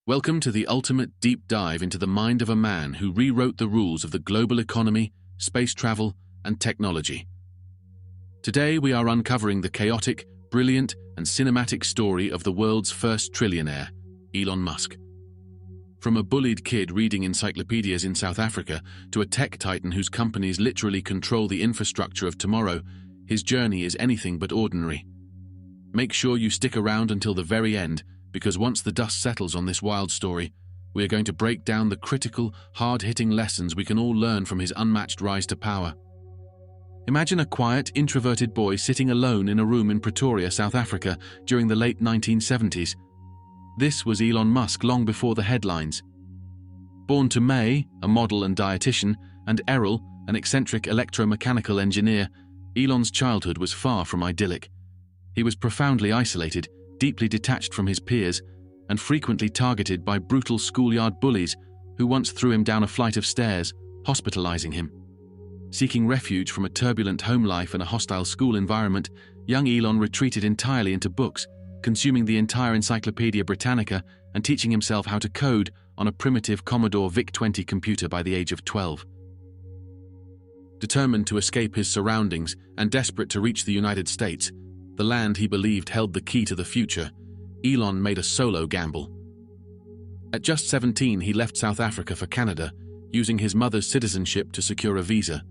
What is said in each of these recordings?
Welcome to the ultimate deep dive into the mind of a man who rewrote the rules of the global economy, space travel, and technology. Today we are uncovering the chaotic, brilliant, and cinematic story of the world's first trillionaire, Elon Musk. From a bullied kid reading encyclopedias in South Africa to a tech titan whose companies literally control the infrastructure of tomorrow, his journey is anything but ordinary. Make sure you stick around until the very end, because once the dust settles on this wild story, we are going to break down the critical, hard-hitting lessons we can all learn from his unmatched rise to power. Imagine a quiet, introverted boy sitting alone in a room in Pretoria, South Africa, during the late 1970s. This was Elon Musk long before the headlines. Born to May, a model and dietitian, and Errol, an eccentric electromechanical engineer, Elon's childhood was far from idyllic. He was profoundly isolated, deeply detached from his peers, and frequently targeted by brutal schoolyard bullies who once threw him down a flight of stairs, hospitalizing him. Seeking refuge from a turbulent home life and a hostile school environment, young Elon retreated entirely into books, consuming the entire Encyclopedia Britannica and teaching himself how to code on a primitive Commodore VIC-20 computer by the age of 12. Determined to escape his surroundings and desperate to reach the United States, the land he believed held the key to the future, Elon made a solo gamble. At just 17, he left South Africa for Canada, using his mother's citizenship to secure a visa.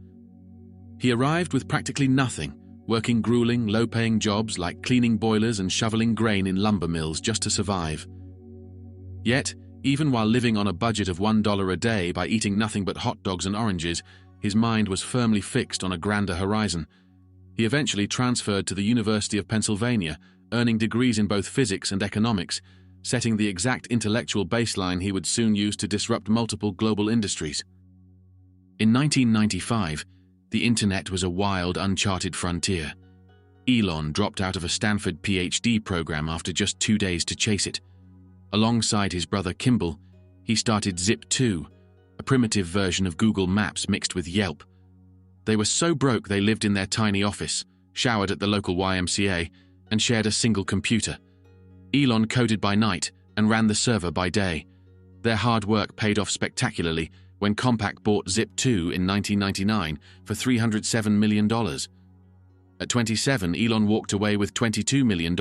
He arrived with practically nothing, working grueling, low-paying jobs like cleaning boilers and shoveling grain in lumber mills just to survive. Yet, even while living on a budget of $1 a day by eating nothing but hot dogs and oranges, his mind was firmly fixed on a grander horizon. He eventually transferred to the University of Pennsylvania, earning degrees in both physics and economics, setting the exact intellectual baseline he would soon use to disrupt multiple global industries. In 1995, the internet was a wild, uncharted frontier. Elon dropped out of a Stanford PhD program after just 2 days to chase it. Alongside his brother Kimball, he started Zip2, a primitive version of Google Maps mixed with Yelp. They were so broke they lived in their tiny office, showered at the local YMCA, and shared a single computer. Elon coded by night and ran the server by day. Their hard work paid off spectacularly when Compaq bought Zip2 in 1999 for $307 million. At 27, Elon walked away with $22 million,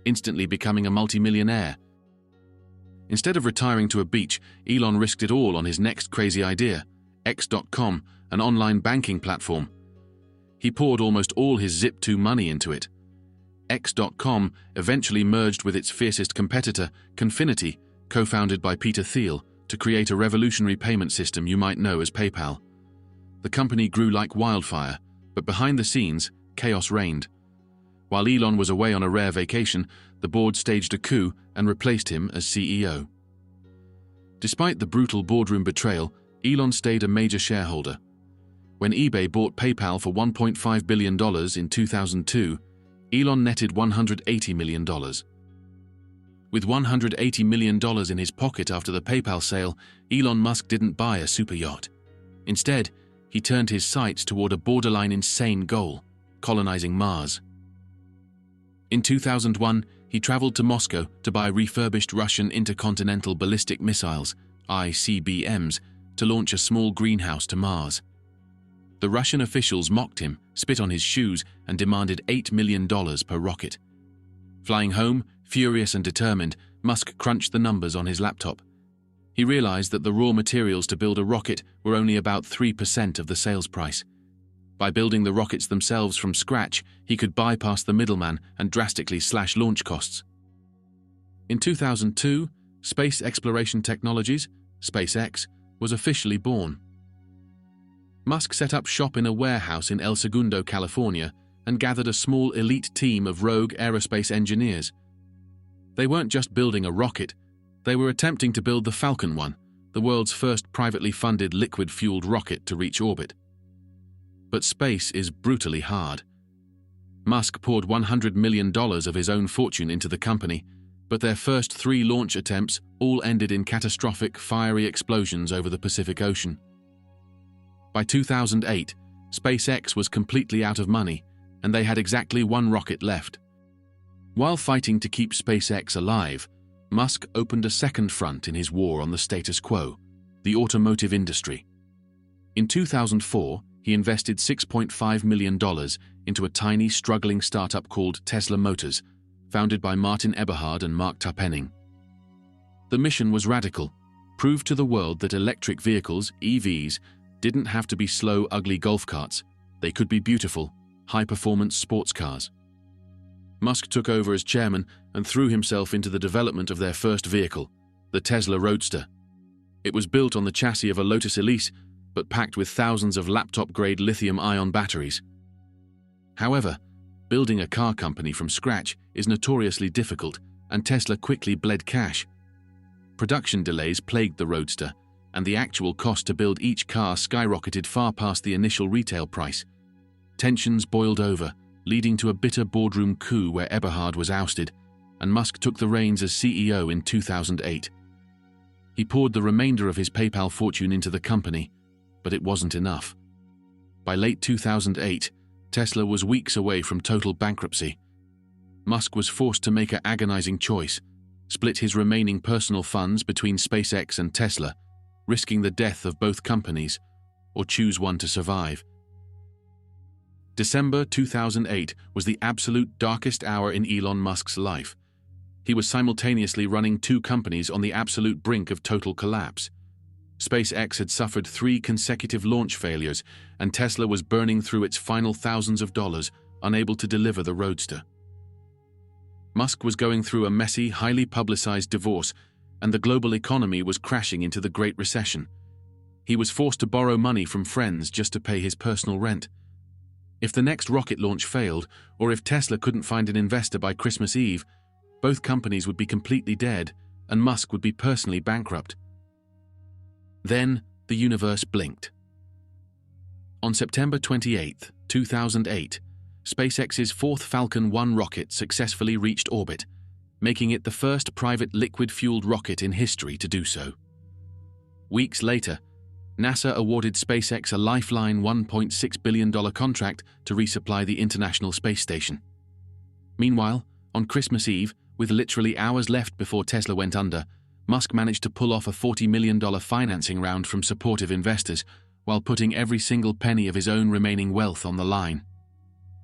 instantly becoming a multimillionaire. Instead of retiring to a beach, Elon risked it all on his next crazy idea, X.com, an online banking platform. He poured almost all his Zip2 money into it. X.com eventually merged with its fiercest competitor, Confinity, co-founded by Peter Thiel, to create a revolutionary payment system you might know as PayPal. The company grew like wildfire, but behind the scenes, chaos reigned. While Elon was away on a rare vacation, the board staged a coup and replaced him as CEO. Despite the brutal boardroom betrayal, Elon stayed a major shareholder. When eBay bought PayPal for $1.5 billion in 2002, Elon netted $180 million. With $180 million in his pocket after the PayPal sale, Elon Musk didn't buy a super yacht. Instead, he turned his sights toward a borderline insane goal, colonizing Mars. In 2001, he traveled to Moscow to buy refurbished Russian intercontinental ballistic missiles, ICBMs, to launch a small greenhouse to Mars. The Russian officials mocked him, spit on his shoes, and demanded $8 million per rocket. Flying home, furious and determined, Musk crunched the numbers on his laptop. He realized that the raw materials to build a rocket were only about 3% of the sales price. By building the rockets themselves from scratch, he could bypass the middleman and drastically slash launch costs. In 2002, Space Exploration Technologies, SpaceX, was officially born. Musk set up shop in a warehouse in El Segundo, California, and gathered a small elite team of rogue aerospace engineers. They weren't just building a rocket, they were attempting to build the Falcon 1, the world's first privately funded liquid-fueled rocket to reach orbit. But space is brutally hard. Musk poured $100 million of his own fortune into the company, but their first 3 launch attempts all ended in catastrophic, fiery explosions over the Pacific Ocean. By 2008, SpaceX was completely out of money, and they had exactly 1 rocket left. While fighting to keep SpaceX alive, Musk opened a second front in his war on the status quo, the automotive industry. In 2004, he invested $6.5 million into a tiny, struggling startup called Tesla Motors, founded by Martin Eberhard and Mark Tarpenning. The mission was radical: prove to the world that electric vehicles, EVs, didn't have to be slow, ugly golf carts. They could be beautiful, high-performance sports cars. Musk took over as chairman and threw himself into the development of their first vehicle, the Tesla Roadster. It was built on the chassis of a Lotus Elise, but packed with thousands of laptop-grade lithium-ion batteries. However, building a car company from scratch is notoriously difficult, and Tesla quickly bled cash. Production delays plagued the Roadster, and the actual cost to build each car skyrocketed far past the initial retail price. Tensions boiled over, leading to a bitter boardroom coup where Eberhard was ousted, and Musk took the reins as CEO in 2008. He poured the remainder of his PayPal fortune into the company, but it wasn't enough. By late 2008, Tesla was weeks away from total bankruptcy. Musk was forced to make an agonizing choice: split his remaining personal funds between SpaceX and Tesla, risking the death of both companies, or choose one to survive. December 2008 was the absolute darkest hour in Elon Musk's life. He was simultaneously running two companies on the absolute brink of total collapse. SpaceX had suffered 3 consecutive launch failures, and Tesla was burning through its final thousands of dollars, unable to deliver the Roadster. Musk was going through a messy, highly publicized divorce, and the global economy was crashing into the Great Recession. He was forced to borrow money from friends just to pay his personal rent. If the next rocket launch failed, or if Tesla couldn't find an investor by Christmas Eve, both companies would be completely dead, and Musk would be personally bankrupt. Then, the universe blinked. On September 28, 2008, SpaceX's fourth Falcon 1 rocket successfully reached orbit, making it the first private liquid-fueled rocket in history to do so. Weeks later, NASA awarded SpaceX a lifeline $1.6 billion contract to resupply the International Space Station. Meanwhile, on Christmas Eve, with literally hours left before Tesla went under, Musk managed to pull off a $40 million financing round from supportive investors while putting every single penny of his own remaining wealth on the line.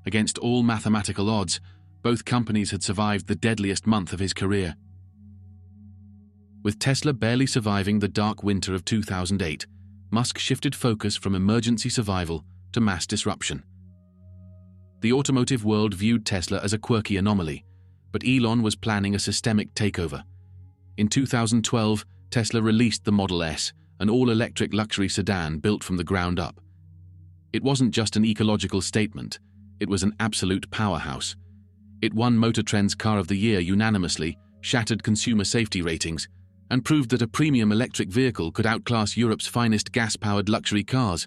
Against all mathematical odds, both companies had survived the deadliest month of his career. With Tesla barely surviving the dark winter of 2008, Musk shifted focus from emergency survival to mass disruption. The automotive world viewed Tesla as a quirky anomaly, but Elon was planning a systemic takeover. In 2012, Tesla released the Model S, an all-electric luxury sedan built from the ground up. It wasn't just an ecological statement, it was an absolute powerhouse. It won Motor Trend's Car of the Year unanimously, shattered consumer safety ratings, and proved that a premium electric vehicle could outclass Europe's finest gas-powered luxury cars.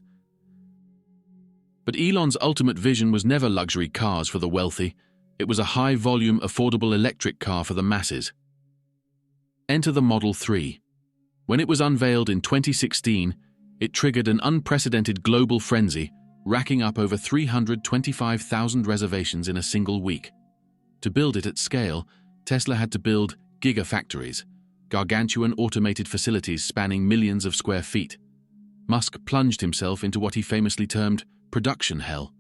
But Elon's ultimate vision was never luxury cars for the wealthy. It was a high-volume, affordable electric car for the masses. Enter the Model 3. When it was unveiled in 2016, it triggered an unprecedented global frenzy, racking up over 325,000 reservations in a single week. To build it at scale, Tesla had to build gigafactories, gargantuan automated facilities spanning millions of square feet. Musk plunged himself into what he famously termed production hell,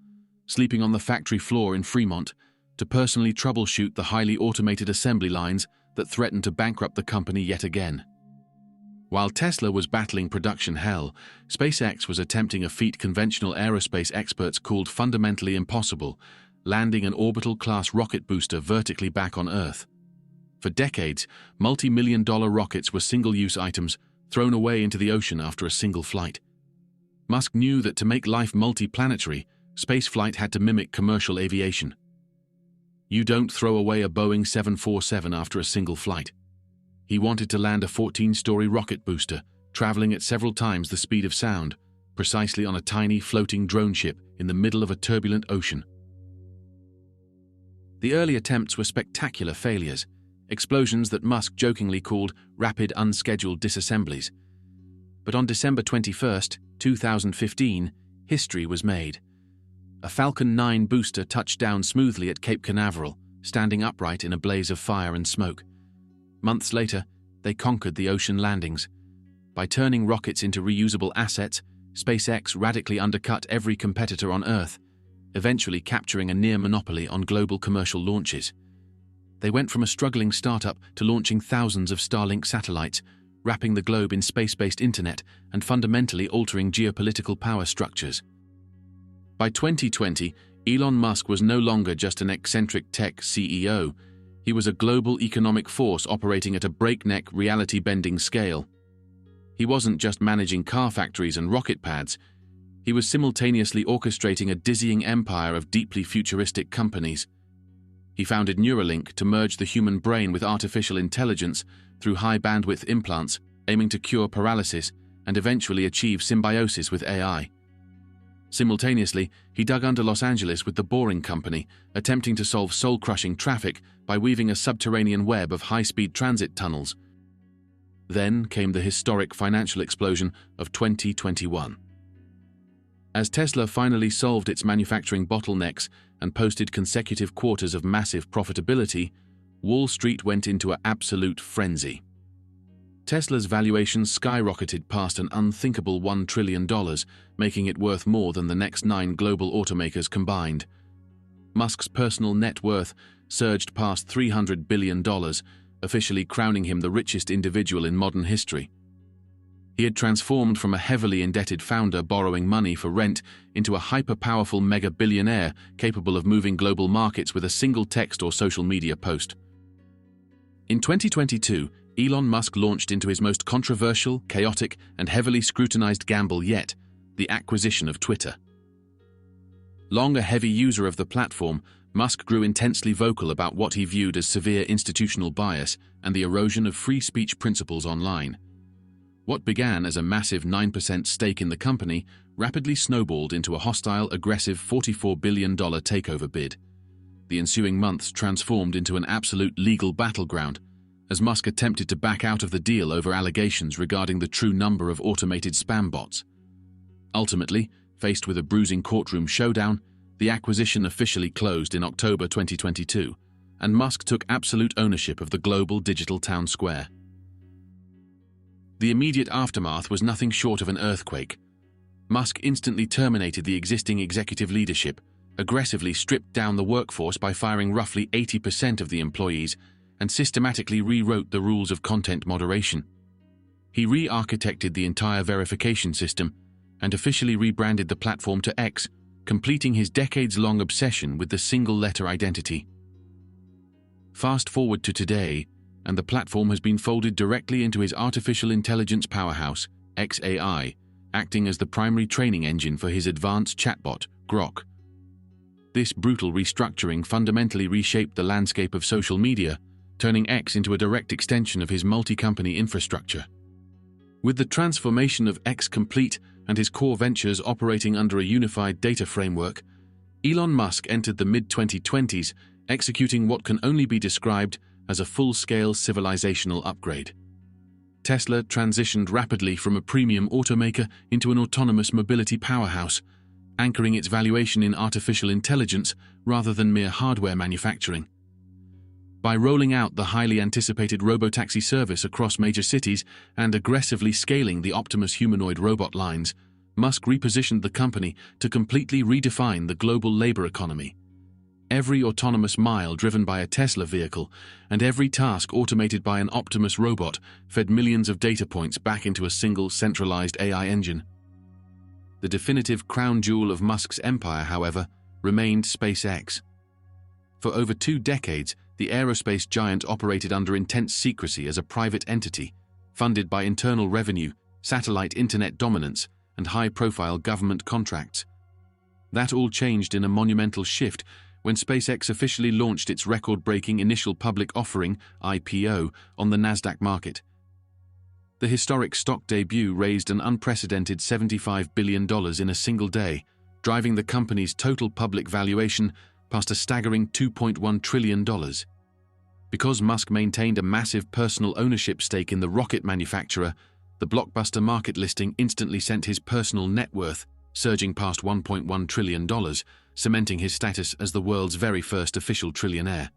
sleeping on the factory floor in Fremont to personally troubleshoot the highly automated assembly lines that threatened to bankrupt the company yet again. While Tesla was battling production hell, SpaceX was attempting a feat conventional aerospace experts called fundamentally impossible, landing an orbital-class rocket booster vertically back on Earth. For decades, multi-million-dollar rockets were single-use items thrown away into the ocean after a single flight. Musk knew that to make life multi-planetary, spaceflight had to mimic commercial aviation. You don't throw away a Boeing 747 after a single flight. He wanted to land a 14-story rocket booster, traveling at several times the speed of sound, precisely on a tiny floating drone ship in the middle of a turbulent ocean. The early attempts were spectacular failures, explosions that Musk jokingly called rapid unscheduled disassemblies. But on December 21, 2015, history was made. A Falcon 9 booster touched down smoothly at Cape Canaveral, standing upright in a blaze of fire and smoke. Months later, they conquered the ocean landings. By turning rockets into reusable assets, SpaceX radically undercut every competitor on Earth, eventually capturing a near monopoly on global commercial launches. They went from a struggling startup to launching thousands of Starlink satellites, wrapping the globe in space-based internet and fundamentally altering geopolitical power structures. By 2020, Elon Musk was no longer just an eccentric tech CEO. He was a global economic force operating at a breakneck, reality-bending scale. He wasn't just managing car factories and rocket pads. He was simultaneously orchestrating a dizzying empire of deeply futuristic companies. He founded Neuralink to merge the human brain with artificial intelligence through high-bandwidth implants, aiming to cure paralysis and eventually achieve symbiosis with AI. Simultaneously, he dug under Los Angeles with the Boring Company, attempting to solve soul-crushing traffic by weaving a subterranean web of high-speed transit tunnels. Then came the historic financial explosion of 2021. As Tesla finally solved its manufacturing bottlenecks and posted consecutive quarters of massive profitability, Wall Street went into an absolute frenzy. Tesla's valuation skyrocketed past an unthinkable $1 trillion, making it worth more than the next 9 global automakers combined. Musk's personal net worth surged past $300 billion, officially crowning him the richest individual in modern history. He had transformed from a heavily indebted founder borrowing money for rent into a hyper-powerful mega-billionaire capable of moving global markets with a single text or social media post. In 2022, Elon Musk launched into his most controversial, chaotic, and heavily scrutinized gamble yet, the acquisition of Twitter. Long a heavy user of the platform, Musk grew intensely vocal about what he viewed as severe institutional bias and the erosion of free speech principles online. What began as a massive 9% stake in the company rapidly snowballed into a hostile, aggressive $44 billion takeover bid. The ensuing months transformed into an absolute legal battleground, as Musk attempted to back out of the deal over allegations regarding the true number of automated spam bots. Ultimately, faced with a bruising courtroom showdown, the acquisition officially closed in October 2022, and Musk took absolute ownership of the global digital town square. The immediate aftermath was nothing short of an earthquake. Musk instantly terminated the existing executive leadership, aggressively stripped down the workforce by firing roughly 80% of the employees, and systematically rewrote the rules of content moderation. He re-architected the entire verification system and officially rebranded the platform to X, completing his decades-long obsession with the single-letter identity. Fast forward to today, and the platform has been folded directly into his artificial intelligence powerhouse, xAI, acting as the primary training engine for his advanced chatbot, Grok. This brutal restructuring fundamentally reshaped the landscape of social media, turning X into a direct extension of his multi-company infrastructure. With the transformation of X complete and his core ventures operating under a unified data framework, Elon Musk entered the mid-2020s, executing what can only be described as a full-scale civilizational upgrade. Tesla transitioned rapidly from a premium automaker into an autonomous mobility powerhouse, anchoring its valuation in artificial intelligence rather than mere hardware manufacturing. By rolling out the highly anticipated robotaxi service across major cities and aggressively scaling the Optimus humanoid robot lines, Musk repositioned the company to completely redefine the global labor economy. Every autonomous mile driven by a Tesla vehicle and every task automated by an Optimus robot fed millions of data points back into a single centralized AI engine. The definitive crown jewel of Musk's empire, however, remained SpaceX. For over 2 decades, the aerospace giant operated under intense secrecy as a private entity, funded by internal revenue, satellite internet dominance, and high-profile government contracts. That all changed in a monumental shift when SpaceX officially launched its record-breaking initial public offering, IPO, on the Nasdaq market. The historic stock debut raised an unprecedented $75 billion in a single day, driving the company's total public valuation past a staggering $2.1 trillion. Because Musk maintained a massive personal ownership stake in the rocket manufacturer, the blockbuster market listing instantly sent his personal net worth surging past $1.1 trillion, cementing his status as the world's very first official trillionaire.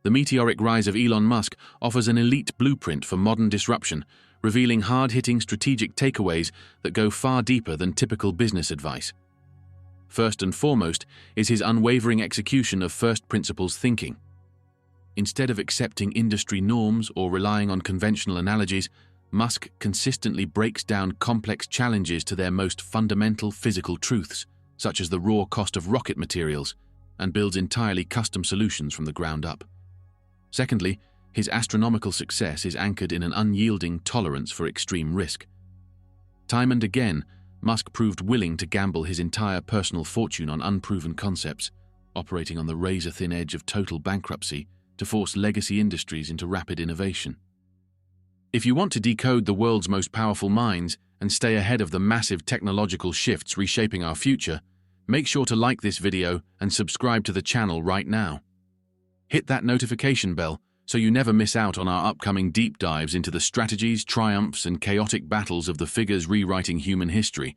The meteoric rise of Elon Musk offers an elite blueprint for modern disruption, revealing hard-hitting strategic takeaways that go far deeper than typical business advice. First and foremost is his unwavering execution of first principles thinking. Instead of accepting industry norms or relying on conventional analogies, Musk consistently breaks down complex challenges to their most fundamental physical truths, such as the raw cost of rocket materials, and builds entirely custom solutions from the ground up. Secondly, his astronomical success is anchored in an unyielding tolerance for extreme risk. Time and again, Musk proved willing to gamble his entire personal fortune on unproven concepts, operating on the razor-thin edge of total bankruptcy to force legacy industries into rapid innovation. If you want to decode the world's most powerful minds and stay ahead of the massive technological shifts reshaping our future, make sure to like this video and subscribe to the channel right now. Hit that notification bell so you never miss out on our upcoming deep dives into the strategies, triumphs, and chaotic battles of the figures rewriting human history.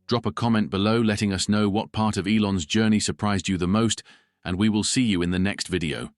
Drop a comment below letting us know what part of Elon's journey surprised you the most, and we will see you in the next video.